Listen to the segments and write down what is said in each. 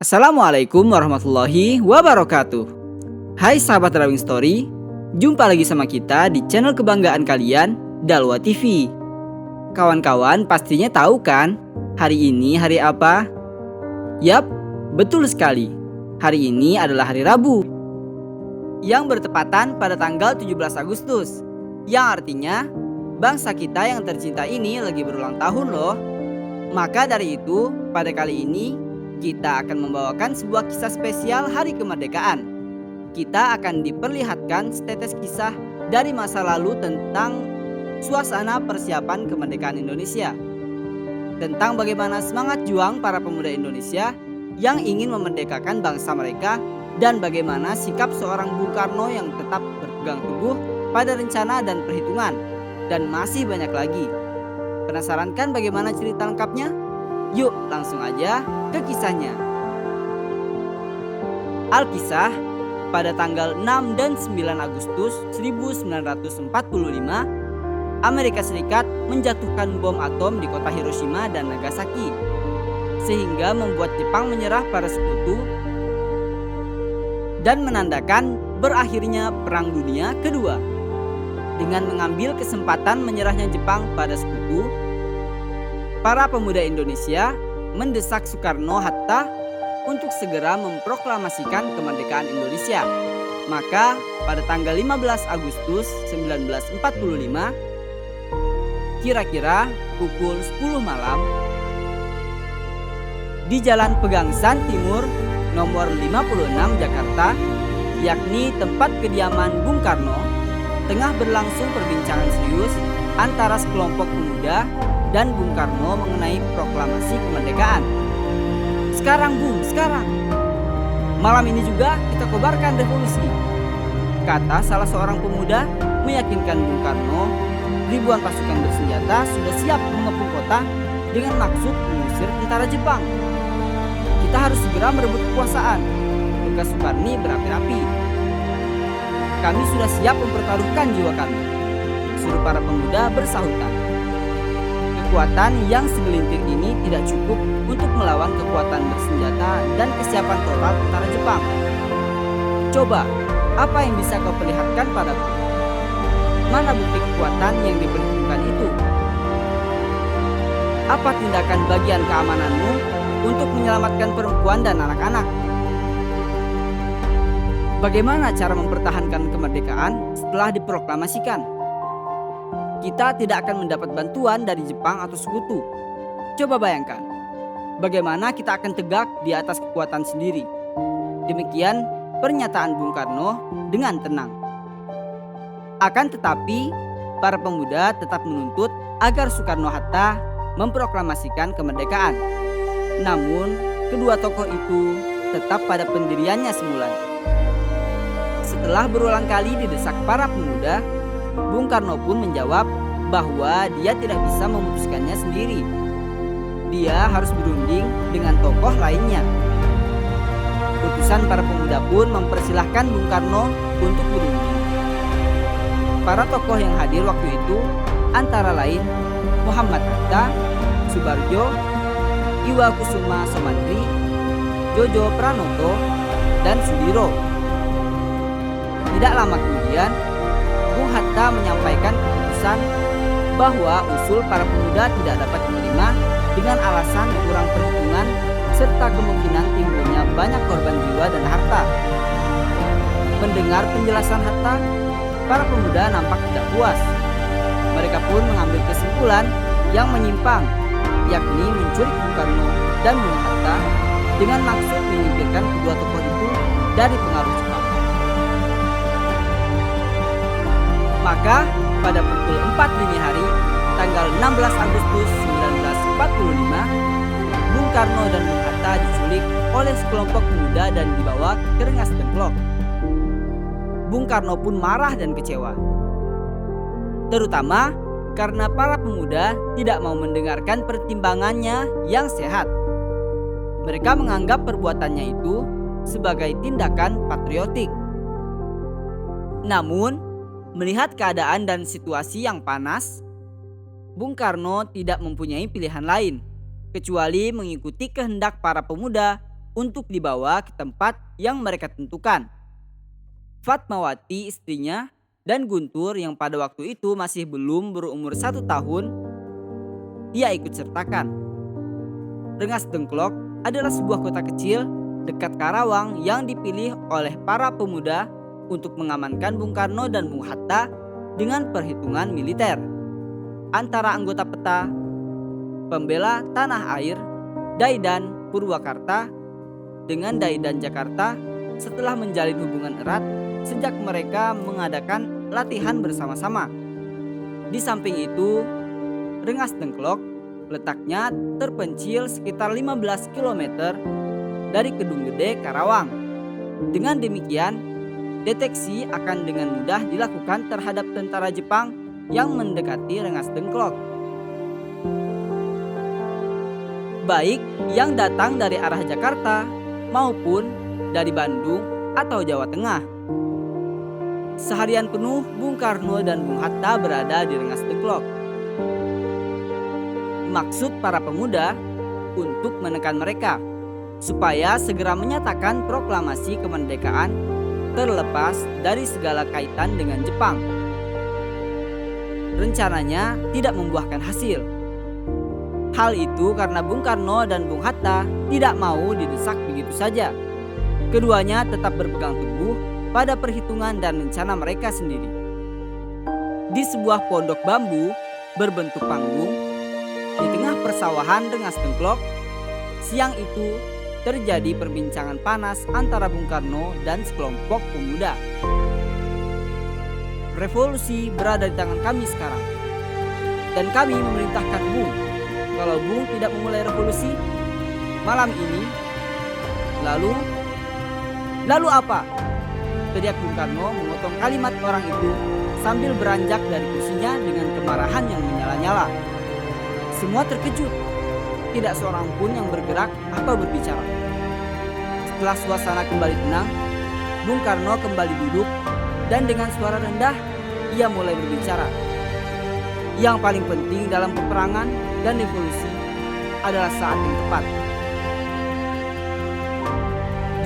Assalamualaikum warahmatullahi wabarakatuh. Hai sahabat Drawing Story, jumpa lagi sama kita di channel kebanggaan kalian, Dalwa TV. Kawan-kawan pastinya tahu kan, hari ini hari apa? Yap, betul sekali. Hari ini adalah hari Rabu yang bertepatan pada tanggal 17 Agustus, yang artinya bangsa kita yang tercinta ini lagi berulang tahun loh. Maka dari itu, pada kali ini kita akan membawakan sebuah kisah spesial hari kemerdekaan. Kita akan diperlihatkan setetes kisah dari masa lalu tentang suasana persiapan kemerdekaan Indonesia, tentang bagaimana semangat juang para pemuda Indonesia yang ingin memerdekakan bangsa mereka, dan bagaimana sikap seorang Bung Karno yang tetap berpegang teguh pada rencana dan perhitungan, dan masih banyak lagi. Penasaran kan bagaimana cerita lengkapnya? Yuk langsung aja ke kisahnya. Alkisah, pada tanggal 6 dan 9 Agustus 1945, Amerika Serikat menjatuhkan bom atom di kota Hiroshima dan Nagasaki, sehingga membuat Jepang menyerah pada sekutu dan menandakan berakhirnya Perang Dunia Kedua. Dengan mengambil kesempatan menyerahnya Jepang pada sekutu, para pemuda Indonesia mendesak Soekarno-Hatta untuk segera memproklamasikan kemerdekaan Indonesia. Maka pada tanggal 15 Agustus 1945, kira-kira pukul 10 malam, di Jalan Pegangsaan Timur nomor 56 Jakarta, yakni tempat kediaman Bung Karno, tengah berlangsung perbincangan serius antara sekelompok pemuda dan Bung Karno mengenai proklamasi kemerdekaan. Sekarang Bung, sekarang. Malam ini juga kita kobarkan revolusi, kata salah seorang pemuda meyakinkan Bung Karno. Ribuan pasukan bersenjata sudah siap mengepung kota dengan maksud mengusir tentara Jepang. Kita harus segera merebut kekuasaan. Tugas Soekarni berapi-api. Kami sudah siap mempertaruhkan jiwa kami, suruh para pemuda bersahutan. Kekuatan yang segelintir ini tidak cukup untuk melawan kekuatan bersenjata dan kesiapan total tentara Jepang. Coba, apa yang bisa kau perlihatkan padaku? Mana bukti kekuatan yang diperhitungkan itu? Apa tindakan bagian keamananmu untuk menyelamatkan perempuan dan anak-anak? Bagaimana cara mempertahankan kemerdekaan setelah diproklamasikan? Kita tidak akan mendapat bantuan dari Jepang atau sekutu. Coba bayangkan, bagaimana kita akan tegak di atas kekuatan sendiri. Demikian pernyataan Bung Karno dengan tenang. Akan tetapi, para pemuda tetap menuntut agar Soekarno-Hatta memproklamasikan kemerdekaan. Namun, kedua tokoh itu tetap pada pendiriannya semula. Setelah berulang kali didesak para pemuda, Bung Karno pun menjawab bahwa dia tidak bisa memutuskannya sendiri. Dia harus berunding dengan tokoh lainnya. Utusan para pemuda pun mempersilahkan Bung Karno untuk berunding. Para tokoh yang hadir waktu itu antara lain Muhammad Hatta, Subarjo, Iwakusuma Somantri, Jojo Pranoto, dan Sudiro. Tidak lama kemudian, Bung Hatta menyampaikan keputusan bahwa usul para pemuda tidak dapat diterima dengan alasan kurang perhitungan serta kemungkinan timbulnya banyak korban jiwa dan harta. Mendengar penjelasan Hatta, para pemuda nampak tidak puas. Mereka pun mengambil kesimpulan yang menyimpang, yakni menculik Bung Karno dan Bung Hatta dengan maksud menyingkirkan kedua tokoh itu dari pengaruh Jepang. Maka pada pukul 4 dini hari tanggal 16 Agustus 1945, Bung Karno dan Bung Hatta diculik oleh sekelompok pemuda dan dibawa ke Rengas Dengklok. Bung Karno pun marah dan kecewa, terutama karena para pemuda tidak mau mendengarkan pertimbangannya yang sehat. Mereka menganggap perbuatannya itu sebagai tindakan patriotik. Namun, melihat keadaan dan situasi yang panas, Bung Karno tidak mempunyai pilihan lain kecuali mengikuti kehendak para pemuda untuk dibawa ke tempat yang mereka tentukan. Fatmawati istrinya dan Guntur yang pada waktu itu masih belum berumur 1 tahun, ia ikut sertakan. Rengas Dengklok adalah sebuah kota kecil dekat Karawang yang dipilih oleh para pemuda untuk mengamankan Bung Karno dan Bung Hatta dengan perhitungan militer. Antara anggota PETA, pembela tanah air, Daidan Purwakarta dengan Daidan Jakarta setelah menjalin hubungan erat sejak mereka mengadakan latihan bersama-sama. Di samping itu, Rengas Dengklok letaknya terpencil sekitar 15 km dari Kedung Gede, Karawang. Dengan demikian, deteksi akan dengan mudah dilakukan terhadap tentara Jepang yang mendekati Rengas Dengklok. Baik yang datang dari arah Jakarta maupun dari Bandung atau Jawa Tengah. Seharian penuh Bung Karno dan Bung Hatta berada di Rengas Dengklok. Maksud para pemuda untuk menekan mereka supaya segera menyatakan proklamasi kemerdekaan terlepas dari segala kaitan dengan Jepang. Rencananya tidak membuahkan hasil. Hal itu karena Bung Karno dan Bung Hatta tidak mau didesak begitu saja. Keduanya tetap berpegang teguh pada perhitungan dan rencana mereka sendiri. Di sebuah pondok bambu berbentuk panggung di tengah persawahan Rengas Dengklok, siang itu terjadi perbincangan panas antara Bung Karno dan sekelompok pemuda. Revolusi berada di tangan kami sekarang, dan kami memerintahkan Bung, kalau Bung tidak memulai revolusi malam ini, lalu apa? Teriak Bung Karno memotong kalimat orang itu sambil beranjak dari kursinya dengan kemarahan yang menyala-nyala. Semua terkejut, tidak seorang pun yang bergerak atau berbicara. Setelah suasana kembali tenang, Bung Karno kembali duduk dan dengan suara rendah ia mulai berbicara. Yang paling penting dalam peperangan dan revolusi adalah saat yang tepat.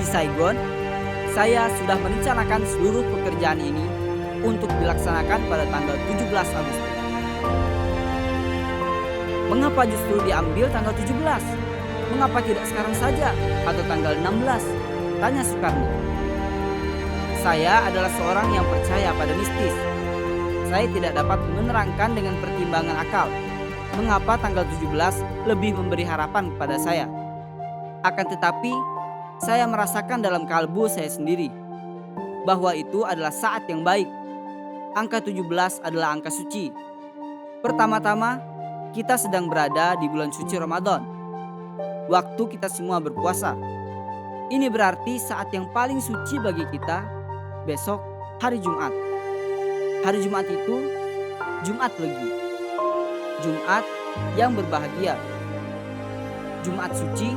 Di Saigon, saya sudah merencanakan seluruh pekerjaan ini untuk dilaksanakan pada tanggal 17 Agustus. Mengapa justru diambil tanggal 17? Mengapa tidak sekarang saja atau tanggal 16? Tanya Soekarno. Saya adalah seorang yang percaya pada mistis. Saya tidak dapat menerangkan dengan pertimbangan akal mengapa tanggal 17 lebih memberi harapan kepada saya. Akan tetapi, saya merasakan dalam kalbu saya sendiri bahwa itu adalah saat yang baik. Angka 17 adalah angka suci. Pertama-tama, kita sedang berada di bulan suci Ramadan. Waktu kita semua berpuasa. Ini berarti saat yang paling suci bagi kita besok hari Jumat. Hari Jumat itu Jumat Legi. Jumat yang berbahagia. Jumat suci.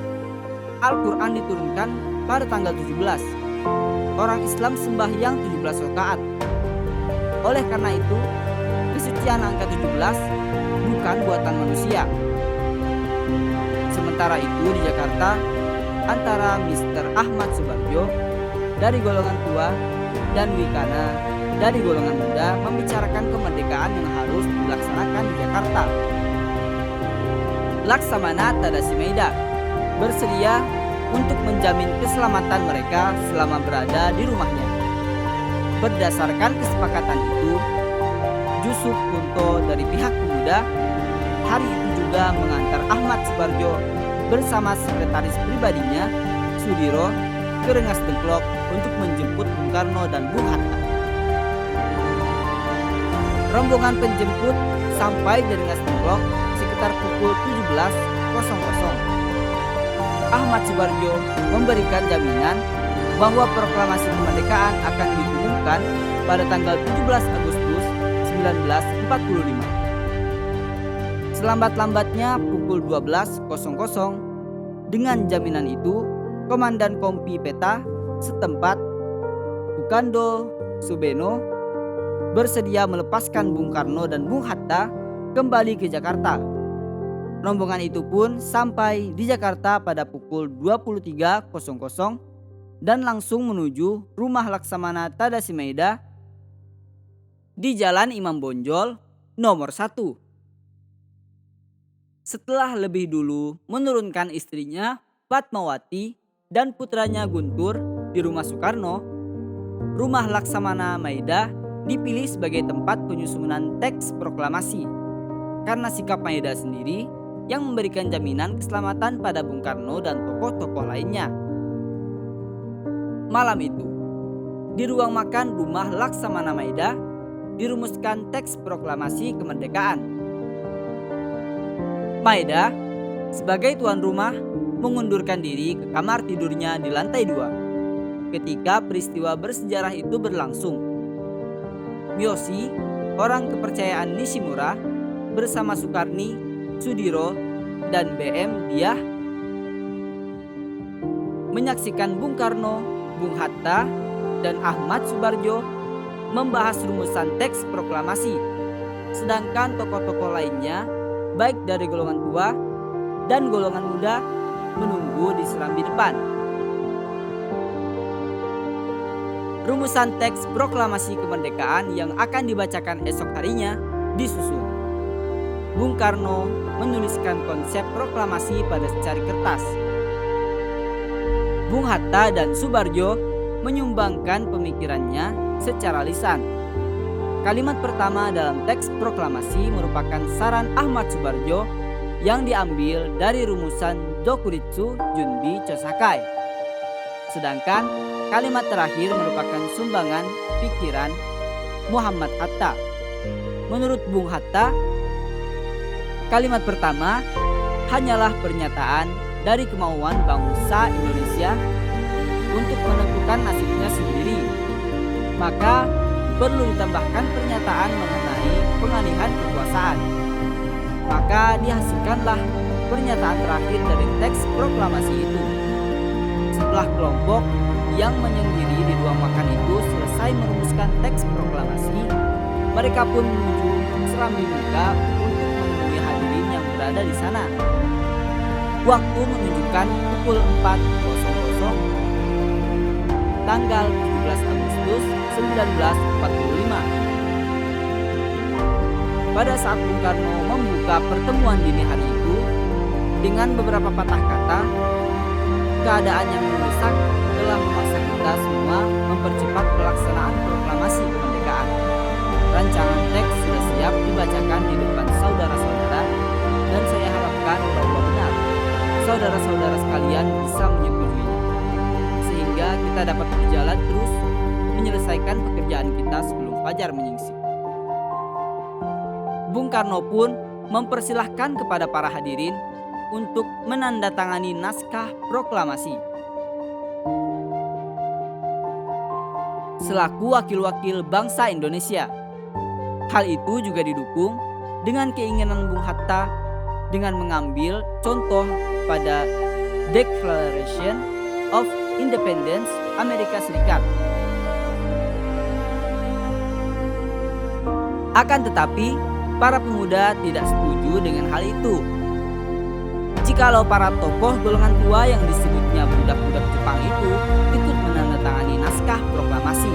Al-Quran diturunkan pada tanggal 17. Orang Islam sembahyang 17 rakaat. Oleh karena itu, kesucian angka 17 bukan buatan manusia. Sementara itu di Jakarta, antara Mr. Ahmad Subarjo dari golongan tua dan Wikana dari golongan muda membicarakan kemerdekaan yang harus dilaksanakan di Jakarta. Laksamana Tadasimeida bersedia untuk menjamin keselamatan mereka selama berada di rumahnya. Berdasarkan kesepakatan itu, Jusuf Kunto dari pihak pemuda hari itu juga mengantar Ahmad Subarjo bersama sekretaris pribadinya Sudiro ke Rengas Dengklok untuk menjemput Bung Karno dan Bung Hatta. Rombongan penjemput sampai di Rengas Dengklok sekitar pukul 17.00. Ahmad Subarjo memberikan jaminan bahwa proklamasi kemerdekaan akan diumumkan pada tanggal 17 Agustus 1945. Selambat-lambatnya pukul 12.00. Dengan jaminan itu, Komandan Kompi Peta setempat, Bukando Subeno, bersedia melepaskan Bung Karno dan Bung Hatta kembali ke Jakarta. Rombongan itu pun sampai di Jakarta pada pukul 23.00 dan langsung menuju rumah Laksamana Tadasi Maeda di Jalan Imam Bonjol nomor 1. Setelah lebih dulu menurunkan istrinya Fatmawati dan putranya Guntur di rumah Soekarno, rumah Laksamana Maeda dipilih sebagai tempat penyusunan teks proklamasi karena sikap Maeda sendiri yang memberikan jaminan keselamatan pada Bung Karno dan tokoh-tokoh lainnya. Malam itu, di ruang makan rumah Laksamana Maeda dirumuskan teks proklamasi kemerdekaan. Maeda sebagai tuan rumah mengundurkan diri ke kamar tidurnya di lantai 2 ketika peristiwa bersejarah itu berlangsung. Miyoshi, orang kepercayaan Nishimura, bersama Sukarni, Sudiro, dan BM Diah menyaksikan Bung Karno, Bung Hatta, dan Ahmad Subarjo membahas rumusan teks proklamasi, sedangkan tokoh-tokoh lainnya baik dari golongan tua dan golongan muda menunggu di serambi depan. Rumusan teks proklamasi kemerdekaan yang akan dibacakan esok harinya disusun. Bung Karno menuliskan konsep proklamasi pada secari kertas. Bung Hatta dan Subarjo menyumbangkan pemikirannya secara lisan. Kalimat pertama dalam teks proklamasi merupakan saran Ahmad Subarjo yang diambil dari rumusan Dokuritsu Junbi Chosakai. Sedangkan kalimat terakhir merupakan sumbangan pikiran Muhammad Hatta. Menurut Bung Hatta, kalimat pertama hanyalah pernyataan dari kemauan bangsa Indonesia untuk menentukan nasibnya sendiri. Maka perlu ditambahkan pernyataan mengenai pengalihan kekuasaan. Maka dihasilkanlah pernyataan terakhir dari teks proklamasi itu. Setelah kelompok yang menyendiri di ruang makan itu selesai merumuskan teks proklamasi, mereka pun menuju serambi muka untuk menemui hadirin yang berada di sana. Waktu menunjukkan pukul 4.00 tanggal 17 Agustus 1945. Pada saat Bung Karno membuka pertemuan dini hari itu dengan beberapa patah kata, keadaan yang mendesak telah memaksa kita semua mempercepat pelaksanaan proklamasi kemerdekaan. Rancangan teks sudah siap dibacakan di depan saudara-saudara dan saya harapkan bahwa benar saudara-saudara sekalian bisa menyetujuinya, sehingga kita dapat berjalan terus menyelesaikan pekerjaan kita sebelum fajar menyingsing. Bung Karno pun mempersilahkan kepada para hadirin untuk menandatangani naskah proklamasi. Selaku wakil-wakil bangsa Indonesia, hal itu juga didukung dengan keinginan Bung Hatta dengan mengambil contoh pada Declaration of Independence Amerika Serikat. Akan tetapi, para pemuda tidak setuju dengan hal itu. Jikalau para tokoh golongan tua yang disebutnya budak-budak Jepang itu ikut menandatangani naskah proklamasi.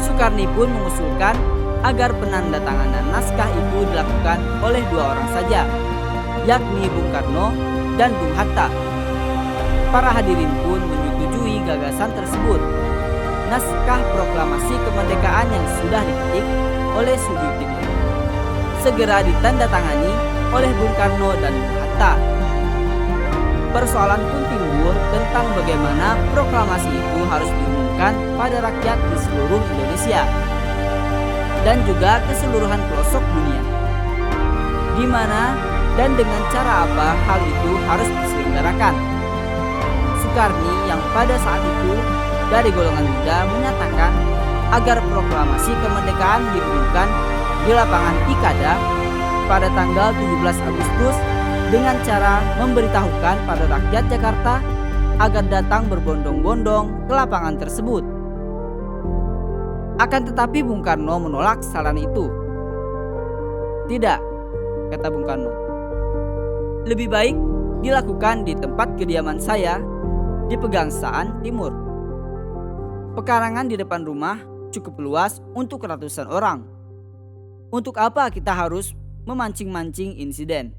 Sukarni pun mengusulkan agar penandatanganan naskah itu dilakukan oleh 2 orang saja, yakni Bung Karno dan Bung Hatta. Para hadirin pun menyetujui gagasan tersebut. Naskah proklamasi kemerdekaan yang sudah diketik oleh Sudipto segera ditandatangani oleh Bung Karno dan Bung Hatta. Persoalan pun timbul tentang bagaimana proklamasi itu harus diumumkan pada rakyat di seluruh Indonesia dan juga keseluruhan pelosok dunia. Di mana dan dengan cara apa hal itu harus diselenggarakan. Sukarni yang pada saat itu dari golongan muda menyatakan agar proklamasi kemerdekaan diumumkan di lapangan Ikada pada tanggal 17 Agustus dengan cara memberitahukan pada rakyat Jakarta agar datang berbondong-bondong ke lapangan tersebut. Akan tetapi Bung Karno menolak saran itu. Tidak, kata Bung Karno. Lebih baik dilakukan di tempat kediaman saya di Pegangsaan Timur. Pekarangan di depan rumah cukup luas untuk ratusan orang. Untuk apa kita harus memancing-mancing insiden?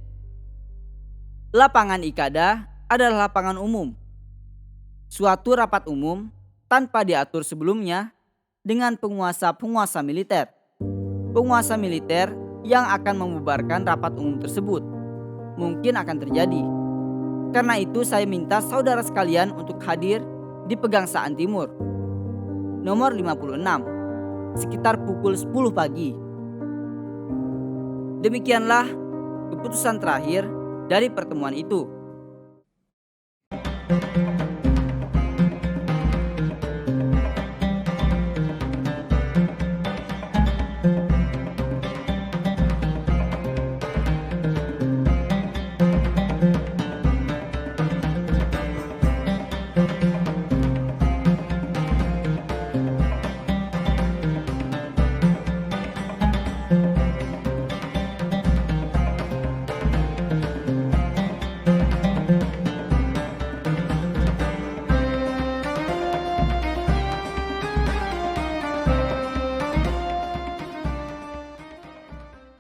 Lapangan Ikada adalah lapangan umum. Suatu rapat umum tanpa diatur sebelumnya dengan penguasa-penguasa militer. Penguasa militer yang akan membubarkan rapat umum tersebut mungkin akan terjadi. Karena itu saya minta saudara sekalian untuk hadir di Pegangsaan Timur. Nomor 56, sekitar pukul 10 pagi. Demikianlah keputusan terakhir dari pertemuan itu.